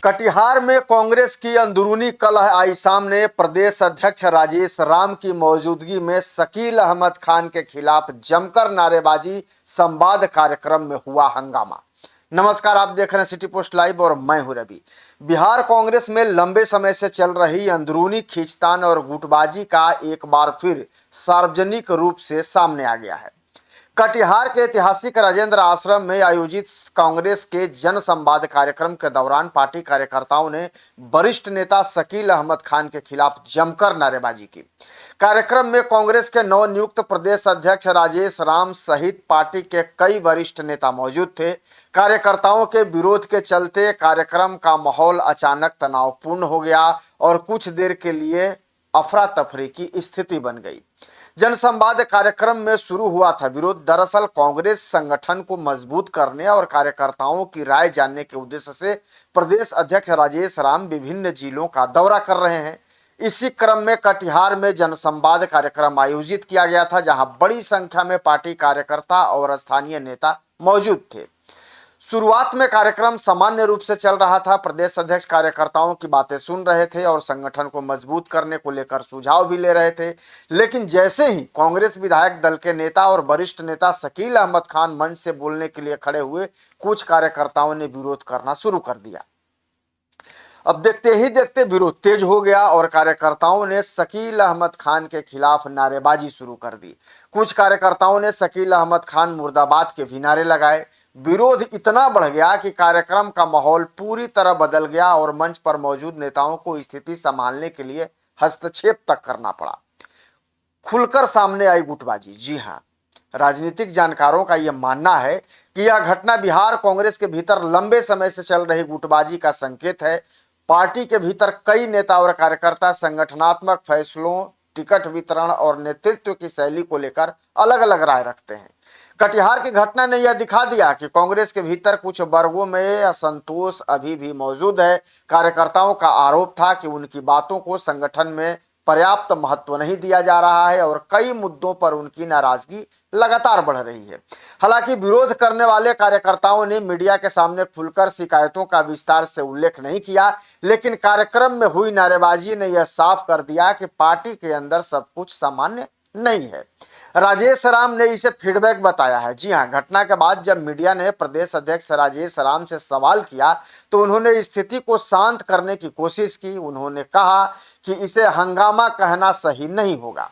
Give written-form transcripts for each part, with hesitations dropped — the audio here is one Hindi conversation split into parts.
कटिहार में कांग्रेस की अंदरूनी कलह आई सामने। प्रदेश अध्यक्ष राजेश राम की मौजूदगी में शकील अहमद खान के खिलाफ जमकर नारेबाजी, संवाद कार्यक्रम में हुआ हंगामा। नमस्कार, आप देख रहे हैं सिटी पोस्ट लाइव और मैं हूं रवि। बिहार कांग्रेस में लंबे समय से चल रही अंदरूनी खींचतान और गुटबाजी का एक बार फिर सार्वजनिक रूप से सामने आ गया है। कटिहार के ऐतिहासिक राजेंद्र आश्रम में आयोजित कांग्रेस के जन संवाद कार्यक्रम के दौरान पार्टी कार्यकर्ताओं ने वरिष्ठ नेता शकील अहमद खान के खिलाफ जमकर नारेबाजी की। कार्यक्रम में कांग्रेस के नवनियुक्त प्रदेश अध्यक्ष राजेश राम सहित पार्टी के कई वरिष्ठ नेता मौजूद थे। कार्यकर्ताओं के विरोध के चलते कार्यक्रम का माहौल अचानक तनावपूर्ण हो गया और कुछ देर के लिए अफरा तफरी की स्थिति बन गई। जनसंवाद कार्यक्रम में शुरू हुआ था विरोध। दरअसल कांग्रेस संगठन को मजबूत करने और कार्यकर्ताओं की राय जानने के उद्देश्य से प्रदेश अध्यक्ष राजेश राम विभिन्न जिलों का दौरा कर रहे हैं। इसी क्रम में कटिहार में जनसंवाद कार्यक्रम आयोजित किया गया था, जहां बड़ी संख्या में पार्टी कार्यकर्ता और स्थानीय नेता मौजूद थे। शुरुआत में कार्यक्रम सामान्य रूप से चल रहा था। प्रदेश अध्यक्ष कार्यकर्ताओं की बातें सुन रहे थे और संगठन को मजबूत करने को लेकर सुझाव भी ले रहे थे। लेकिन जैसे ही कांग्रेस विधायक दल के नेता और वरिष्ठ नेता शकील अहमद खान मंच से बोलने के लिए खड़े हुए, कुछ कार्यकर्ताओं ने विरोध करना शुरू कर दिया। अब देखते ही देखते विरोध तेज हो गया और कार्यकर्ताओं ने शकील अहमद खान के खिलाफ नारेबाजी शुरू कर दी। कुछ कार्यकर्ताओं ने शकील अहमद खान मुर्दाबाद के भी नारे लगाए। विरोध इतना बढ़ गया कि कार्यक्रम का माहौल पूरी तरह बदल गया और मंच पर मौजूद नेताओं को स्थिति संभालने के लिए हस्तक्षेप तक करना पड़ा। खुलकर सामने आई गुटबाजी। जी हां, राजनीतिक जानकारों का यह मानना है कि यह घटना बिहार कांग्रेस के भीतर लंबे समय से चल रही गुटबाजी का संकेत है। पार्टी के भीतर कई नेता और कार्यकर्ता संगठनात्मक फैसलों, टिकट वितरण और नेतृत्व की शैली को लेकर अलग अलग राय रखते हैं। कटिहार की घटना ने यह दिखा दिया कि कांग्रेस के भीतर कुछ वर्गों में असंतोष अभी भी मौजूद है। कार्यकर्ताओं का आरोप था कि उनकी बातों को संगठन में पर्याप्त महत्व नहीं दिया जा रहा है और कई मुद्दों पर उनकी नाराजगी लगातार बढ़ रही है। हालांकि विरोध करने वाले कार्यकर्ताओं ने मीडिया के सामने खुलकर शिकायतों का विस्तार से उल्लेख नहीं किया, लेकिन कार्यक्रम में हुई नारेबाजी ने यह साफ कर दिया कि पार्टी के अंदर सब कुछ सामान्य नहीं है। राजेश राम ने इसे फीडबैक बताया है। जी हां, घटना के बाद जब मीडिया ने प्रदेश अध्यक्ष राजेश राम से सवाल किया तो उन्होंने स्थिति को शांत करने की कोशिश की। उन्होंने कहा कि इसे हंगामा कहना सही नहीं होगा।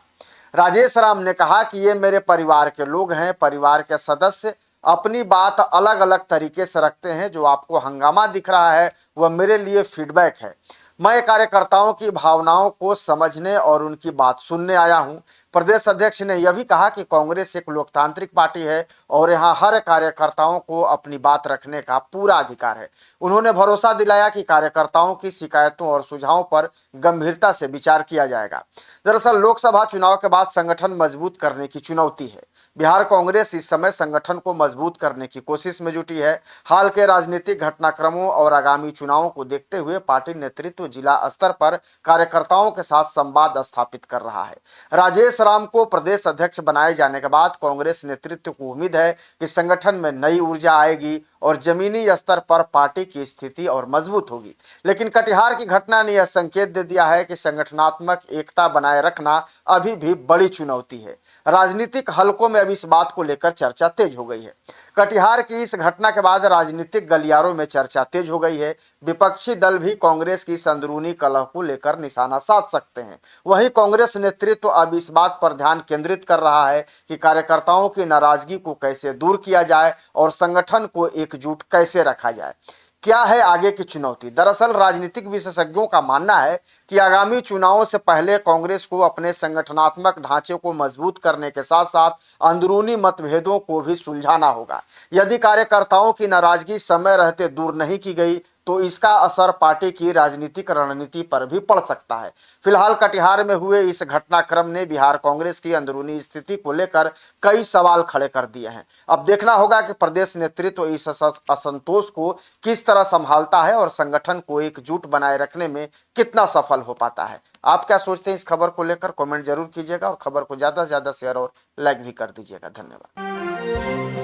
राजेश राम ने कहा कि ये मेरे परिवार के लोग हैं। परिवार के सदस्य अपनी बात अलग अलग तरीके से रखते हैं। जो आपको हंगामा दिख रहा है वह मेरे लिए फीडबैक है। मैं कार्यकर्ताओं की भावनाओं को समझने और उनकी बात सुनने आया हूं। प्रदेश अध्यक्ष ने यह भी कहा कि कांग्रेस एक लोकतांत्रिक पार्टी है और यहां हर कार्यकर्ताओं को अपनी बात रखने का पूरा अधिकार है। उन्होंने भरोसा दिलाया कि कार्यकर्ताओं की शिकायतों और सुझावों पर गंभीरता से विचार किया जाएगा। दरअसल लोकसभा चुनाव के बाद संगठन मजबूत करने की चुनौती है। बिहार कांग्रेस इस समय संगठन को मजबूत करने की कोशिश में जुटी है। हाल के राजनीतिक घटनाक्रमों और आगामी चुनावों को देखते हुए पार्टी नेतृत्व जिला स्तर पर कार्यकर्ताओं के साथ संवाद स्थापित कर रहा है। राजेश राम को प्रदेश अध्यक्ष बनाए जाने के बाद कांग्रेस नेतृत्व को उम्मीद है कि संगठन में नई ऊर्जा आएगी और जमीनी स्तर पर पार्टी की स्थिति और मजबूत होगी। लेकिन कटिहार की घटना ने यह संकेत दे दिया है कि संगठनात्मक एकता बनाए रखना अभी भी बड़ी चुनौती है। राजनीतिक हलकों में अब इस बात को लेकर चर्चा तेज हो गई है। कटिहार की इस घटना के बाद राजनीतिक गलियारों में चर्चा तेज हो गई है। विपक्षी दल भी कांग्रेस की अंदरूनी कलह को लेकर निशाना साध सकते हैं। वहीं कांग्रेस नेतृत्व अब इस बात पर ध्यान केंद्रित कर रहा है कि कार्यकर्ताओं की नाराजगी को कैसे दूर किया जाए और संगठन को एकजुट कैसे रखा जाए। क्या है आगे की चुनौती? दरअसल राजनीतिक विशेषज्ञों का मानना है कि आगामी चुनावों से पहले कांग्रेस को अपने संगठनात्मक ढांचे को मजबूत करने के साथ साथ अंदरूनी मतभेदों को भी सुलझाना होगा। यदि कार्यकर्ताओं की नाराजगी समय रहते दूर नहीं की गई तो इसका असर पार्टी की राजनीतिक रणनीति पर भी पड़ सकता है। फिलहाल कटिहार में हुए इस घटनाक्रम ने बिहार कांग्रेस की अंदरूनी स्थिति को लेकर कई सवाल खड़े कर दिए हैं। अब देखना होगा कि प्रदेश नेतृत्व इस असंतोष को किस तरह संभालता है और संगठन को एकजुट बनाए रखने में कितना सफल हो पाता है। आप क्या सोचते हैं इस खबर को लेकर? कमेंट जरूर कीजिएगा और खबर को ज्यादा से ज्यादा शेयर और लाइक भी कर दीजिएगा। धन्यवाद।